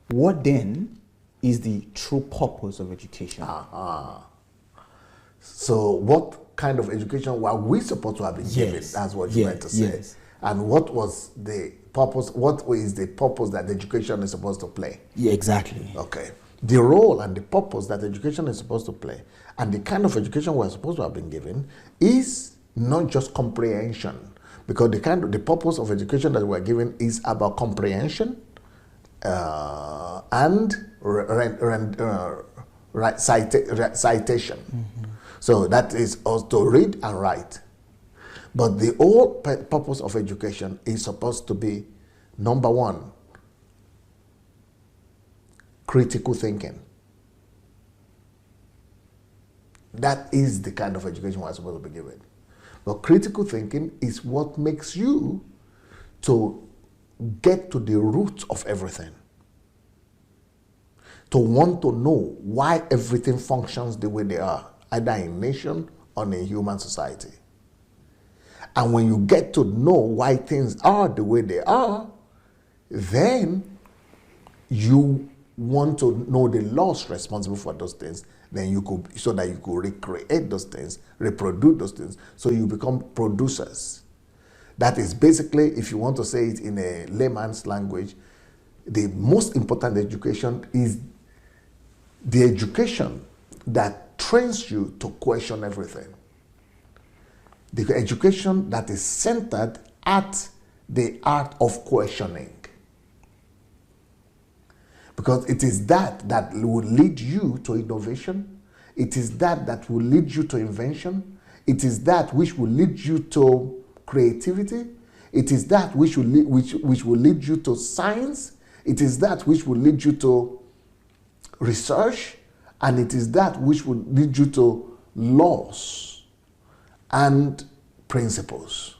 What then is the true purpose of education? So what kind of education were we supposed to have been given? That's what you meant to say. Yes. And what was the purpose? What is the purpose that education is supposed to play? Yeah, exactly. Okay. The role and the purpose that education is supposed to play and the kind of education we're supposed to have been given is not just comprehension, because the purpose of education that we're given is about comprehension and citation. So that is also read and write. But the whole purpose of education is supposed to be, number one, critical thinking. That is the kind of education we're supposed to be given. But critical thinking is what makes you to get to the root of everything. To want to know why everything functions the way they are, either in nation or in human society. And when you get to know why things are the way they are, then you want to know the laws responsible for those things, then you could, so that you could recreate those things, reproduce those things, so you become producers. That is basically, if you want to say it in a layman's language, the most important education is the education that trains you to question everything. The education that is centered at the art of questioning. Because it is that will lead you to innovation. It is that will lead you to invention. It is that which will lead you to creativity. It is that which will lead you to science. It is that which will lead you to research. And it is that which will lead you to laws and principles.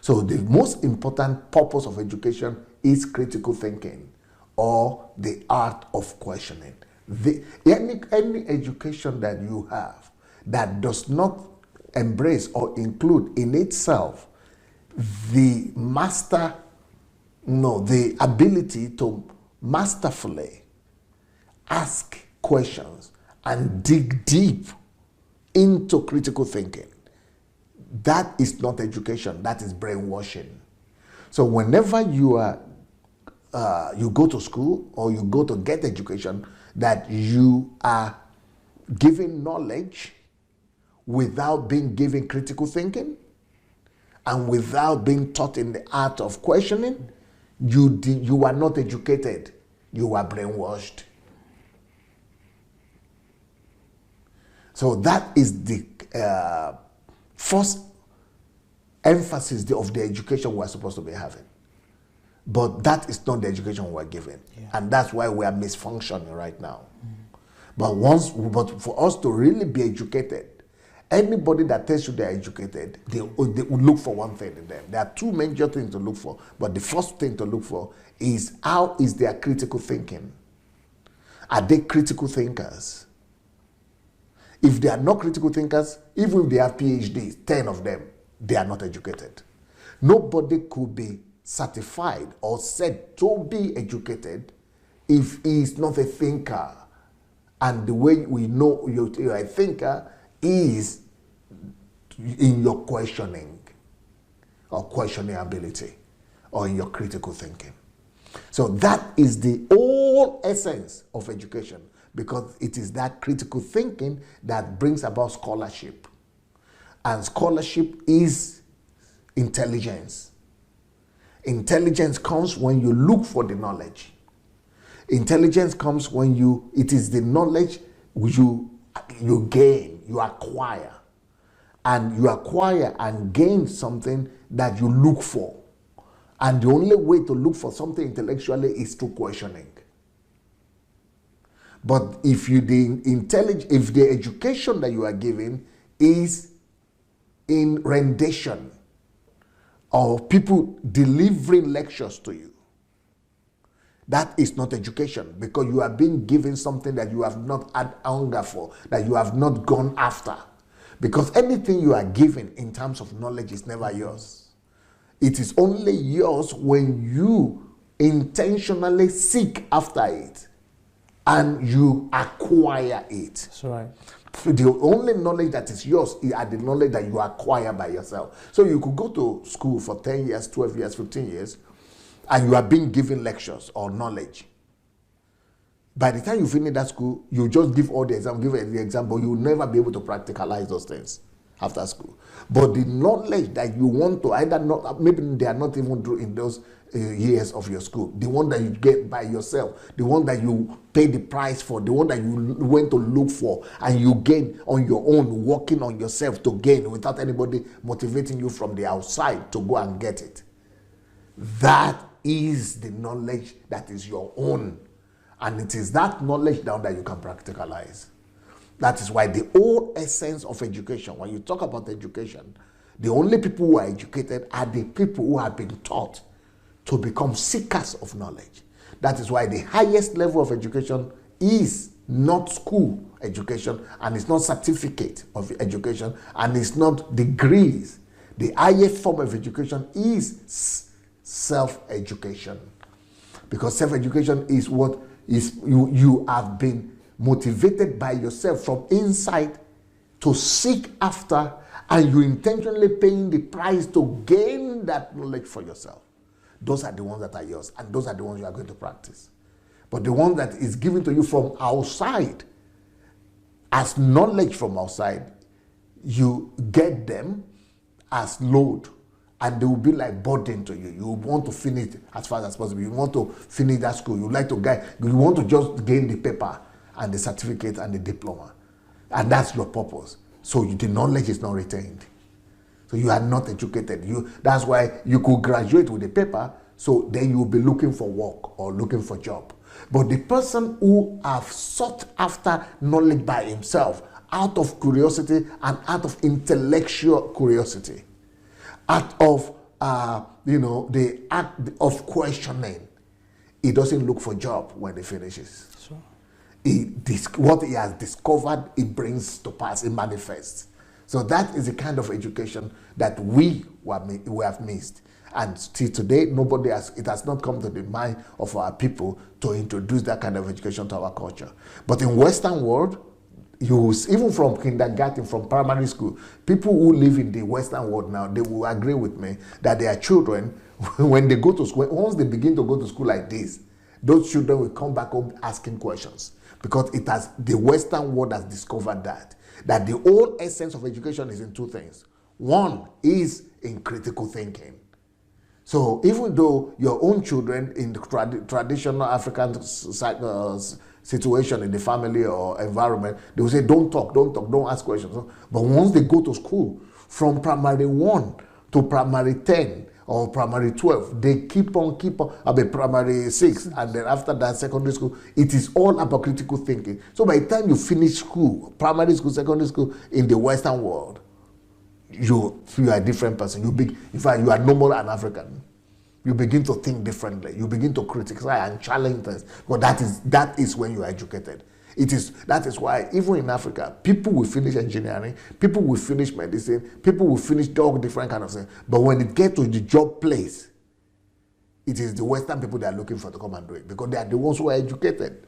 So the most important purpose of education is critical thinking, or the art of questioning. Any education that you have that does not embrace or include in itself the ability to masterfully ask questions and dig deep into critical thinking, that is not education, that is brainwashing. So whenever you go to school or you go to get education, that you are given knowledge without being given critical thinking and without being taught in the art of questioning, you are not educated, you are brainwashed. So that is the first emphasis of the education we're supposed to be having. But that is not the education we're given. Yeah. And that's why we are misfunctioning right now. But for us to really be educated, anybody that tells you they're educated, they will look for one thing in them. There are two major things to look for. But the first thing to look for is, how is their critical thinking? Are they critical thinkers? If they are not critical thinkers, even if they have PhDs, 10 of them, they are not educated. Nobody could be certified or said to be educated if he is not a thinker. And the way we know you're a thinker is in your questioning or questioning ability or in your critical thinking. So that is the whole essence of education, because it is that critical thinking that brings about scholarship. And scholarship is intelligence. Intelligence comes when you look for the knowledge. Intelligence comes when it is the knowledge you gain, you acquire. And you acquire and gain something that you look for. And the only way to look for something intellectually is through questioning. But if the education that you are given is in rendition, or people delivering lectures to you, that is not education, because you are being given something that you have not had hunger for, that you have not gone after. Because anything you are given in terms of knowledge is never yours. It is only yours when you intentionally seek after it and you acquire it. That's right. The only knowledge that is yours is the knowledge that you acquire by yourself. So you could go to school for 10 years, 12 years, 15 years, and you are being given lectures or knowledge. By the time you finish that school, you just give all the exam, give the example, you will never be able to practicalize those things after school. But the knowledge that you want to either not, maybe they are not even in those years of your school, the one that you get by yourself, the one that you pay the price for, the one that you went to look for, and you gain on your own, working on yourself to gain without anybody motivating you from the outside to go and get it. That is the knowledge that is your own. And it is that knowledge now that you can practicalize. That is why the whole essence of education, when you talk about education, the only people who are educated are the people who have been taught to become seekers of knowledge. That is why the highest level of education is not school education, and it's not certificate of education, and it's not degrees. The highest form of education is self-education. Because self-education is what is you have been motivated by yourself from inside to seek after, and you intentionally paying the price to gain that knowledge for yourself. Those are the ones that are yours, and those are the ones you are going to practice. But the one that is given to you from outside, as knowledge from outside, you get them as load, and they will be like burden to you. You want to finish as fast as possible. You want to finish that school. You like to you want to just gain the paper and the certificate and the diploma, and that's your purpose. So the knowledge is not retained. So you are not educated. That's why you could graduate with a paper, so then you will be looking for work or looking for job. But the person who have sought after knowledge by himself, out of curiosity and out of intellectual curiosity, out of the act of questioning, he doesn't look for job when he finishes. Sure. What he has discovered, he brings to pass, it manifests. So that is the kind of education that we have missed. And still today, it has not come to the mind of our people to introduce that kind of education to our culture. But in Western world, even from kindergarten, from primary school, people who live in the Western world now, they will agree with me that their children, when they go to school, once they begin to go to school like this, those children will come back home asking questions, because the Western world has discovered that the whole essence of education is in two things. One is in critical thinking. So even though your own children in the traditional African situation in the family or environment, they will say, don't talk, don't ask questions. But once they go to school, from primary 1 to primary 10 or primary 12, they keep on, primary 6, and then after that, secondary school, it is all about critical thinking. So by the time you finish school, primary school, secondary school, in the Western world, you are a different person. In fact, you are no more an African. You begin to think differently. You begin to criticize and challenge things. But that is when you are educated. That is why even in Africa, people will finish engineering, people will finish medicine, people will finish all different kind of things. But when it gets to the job place, it is the Western people that are looking for to come and do it, because they are the ones who are educated.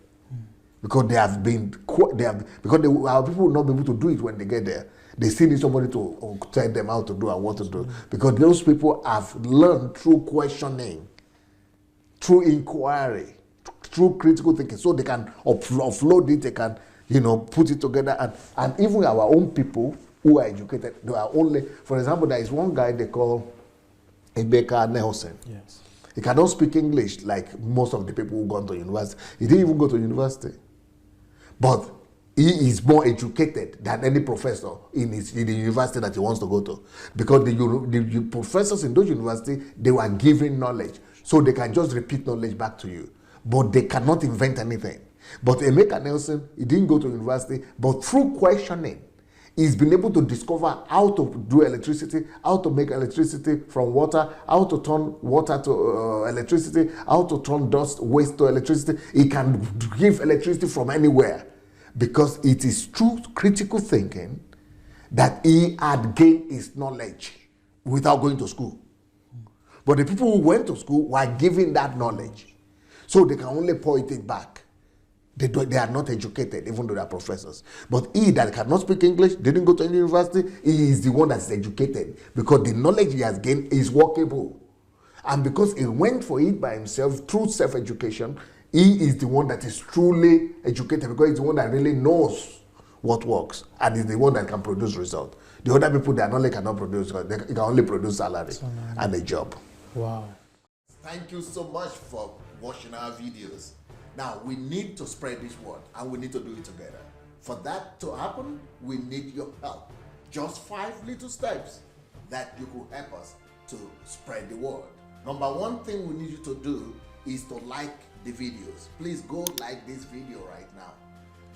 Because our people will not be able to do it when they get there. They still need somebody to tell them how to do and what to do. Because those people have learned through questioning, through inquiry, through critical thinking, so they can offload it, they can, put it together. And even our own people who are educated, they are only, for example, there is one guy they call Emeka Nelson. Yes. He cannot speak English like most of the people who gone to university. He didn't even go to university. But he is more educated than any professor in the university that he wants to go to. Because the professors in those universities, they were giving knowledge. So they can just repeat knowledge back to you. But they cannot invent anything. But Emeka Nelson, he didn't go to university, but through questioning, he's been able to discover how to do electricity, how to make electricity from water, how to turn water to electricity, how to turn dust, waste to electricity. He can give electricity from anywhere, because it is through critical thinking that he had gained his knowledge without going to school. But the people who went to school were given that knowledge. So they can only point it back. They are not educated, even though they are professors. But he that cannot speak English, didn't go to any university, he is the one that's educated because the knowledge he has gained is workable. And because he went for it by himself through self-education, he is the one that is truly educated because he's the one that really knows what works and is the one that can produce results. The other people, their knowledge cannot produce, they can only produce salary and a job. Wow. Thank you so much for watching our videos. Now, we need to spread this word and we need to do it together. For that to happen, we need your help. Just 5 little steps that you could help us to spread the word. Number one thing we need you to do is to like the videos. Please go like this video right now.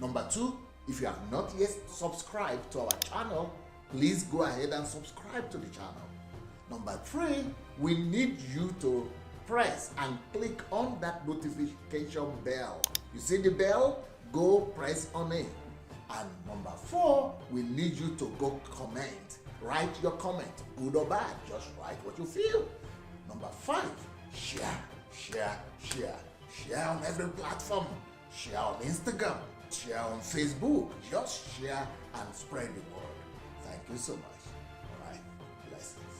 Number 2, if you have not yet subscribed to our channel, please go ahead and subscribe to the channel. Number 3, we need you to press and click on that notification bell. You see the bell? Go press on it. And number 4, we need you to go comment. Write your comment, good or bad. Just write what you feel. Number 5, share on every platform. Share on Instagram, share on Facebook. Just share and spread the word. Thank you so much. All right, blessings.